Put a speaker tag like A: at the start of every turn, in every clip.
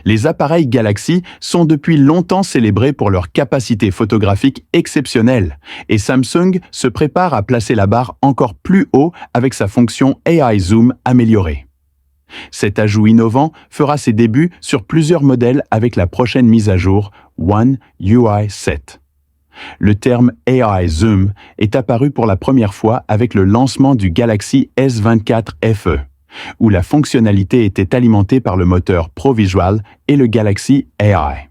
A: Les appareils Galaxy sont depuis longtemps célébrés pour leur capacité photographique exceptionnelle et Samsung se prépare à placer la barre encore plus haut avec sa fonction AI Zoom améliorée. Cet ajout innovant fera ses débuts sur plusieurs modèles avec la prochaine mise à jour One UI 7. Le terme AI Zoom est apparu pour la première fois avec le lancement du Galaxy S24 FE, où la fonctionnalité était alimentée par le moteur ProVisual et le Galaxy AI.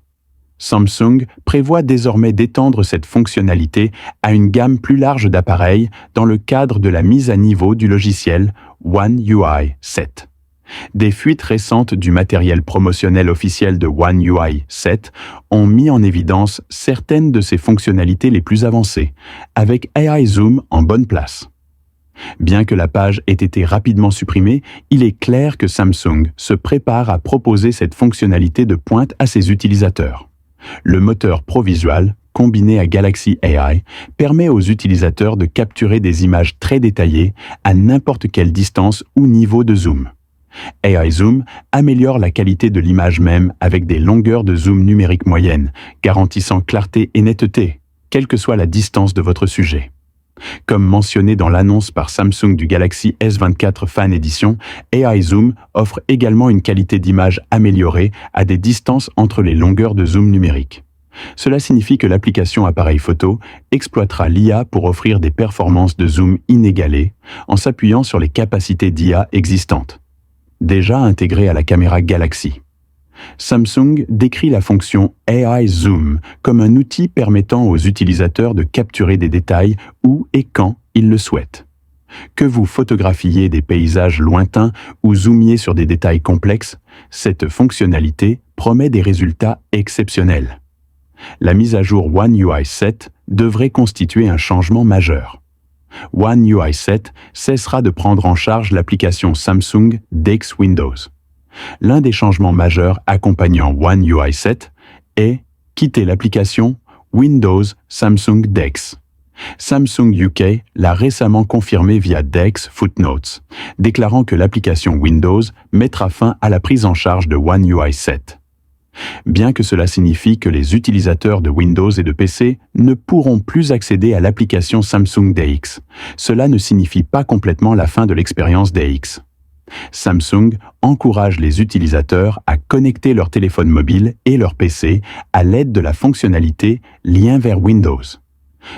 A: Samsung prévoit désormais d'étendre cette fonctionnalité à une gamme plus large d'appareils dans le cadre de la mise à niveau du logiciel One UI 7. Des fuites récentes du matériel promotionnel officiel de One UI 7 ont mis en évidence certaines de ses fonctionnalités les plus avancées, avec AI Zoom en bonne place. Bien que la page ait été rapidement supprimée, il est clair que Samsung se prépare à proposer cette fonctionnalité de pointe à ses utilisateurs. Le moteur ProVisual, combiné à Galaxy AI, permet aux utilisateurs de capturer des images très détaillées à n'importe quelle distance ou niveau de zoom. AI Zoom améliore la qualité de l'image même avec des longueurs de zoom numérique moyennes, garantissant clarté et netteté, quelle que soit la distance de votre sujet. Comme mentionné dans l'annonce par Samsung du Galaxy S24 Fan Edition, AI Zoom offre également une qualité d'image améliorée à des distances entre les longueurs de zoom numérique. Cela signifie que l'application appareil photo exploitera l'IA pour offrir des performances de zoom inégalées en s'appuyant sur les capacités d'IA existantes, déjà intégrées à la caméra Galaxy. Samsung décrit la fonction AI Zoom comme un outil permettant aux utilisateurs de capturer des détails où et quand ils le souhaitent. Que vous photographiez des paysages lointains ou zoomiez sur des détails complexes, cette fonctionnalité promet des résultats exceptionnels. La mise à jour One UI 7 devrait constituer un changement majeur. One UI 7 cessera de prendre en charge l'application Samsung DeX Windows. L'un des changements majeurs accompagnant One UI 7 est quitter l'application Windows Samsung DeX. Samsung UK l'a récemment confirmé via DeX Footnotes, déclarant que l'application Windows mettra fin à la prise en charge de One UI 7. Bien que cela signifie que les utilisateurs de Windows et de PC ne pourront plus accéder à l'application Samsung DeX, cela ne signifie pas complètement la fin de l'expérience DeX. Samsung encourage les utilisateurs à connecter leur téléphone mobile et leur PC à l'aide de la fonctionnalité Lien vers Windows.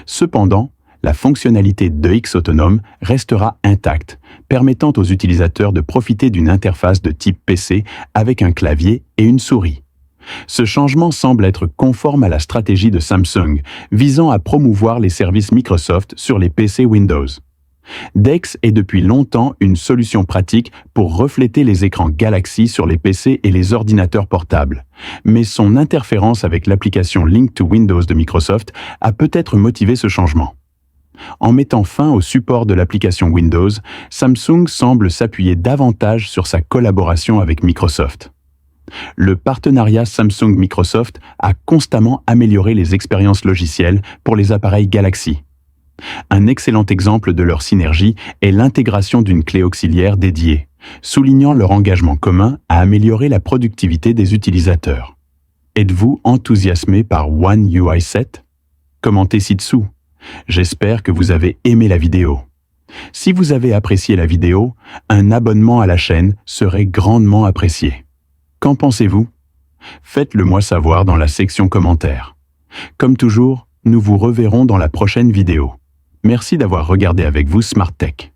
A: Cependant, la fonctionnalité DeX autonome restera intacte, permettant aux utilisateurs de profiter d'une interface de type PC avec un clavier et une souris. Ce changement semble être conforme à la stratégie de Samsung, visant à promouvoir les services Microsoft sur les PC Windows. DeX est depuis longtemps une solution pratique pour refléter les écrans Galaxy sur les PC et les ordinateurs portables, mais son interférence avec l'application Link to Windows de Microsoft a peut-être motivé ce changement. En mettant fin au support de l'application Windows, Samsung semble s'appuyer davantage sur sa collaboration avec Microsoft. Le partenariat Samsung-Microsoft a constamment amélioré les expériences logicielles pour les appareils Galaxy. Un excellent exemple de leur synergie est l'intégration d'une clé auxiliaire dédiée, soulignant leur engagement commun à améliorer la productivité des utilisateurs. Êtes-vous enthousiasmé par One UI 7 ? Commentez ci-dessous. J'espère que vous avez aimé la vidéo. Si vous avez apprécié la vidéo, un abonnement à la chaîne serait grandement apprécié. Qu'en pensez-vous ? Faites-le moi savoir dans la section commentaires. Comme toujours, nous vous reverrons dans la prochaine vidéo. Merci d'avoir regardé avec vous Smart Tech.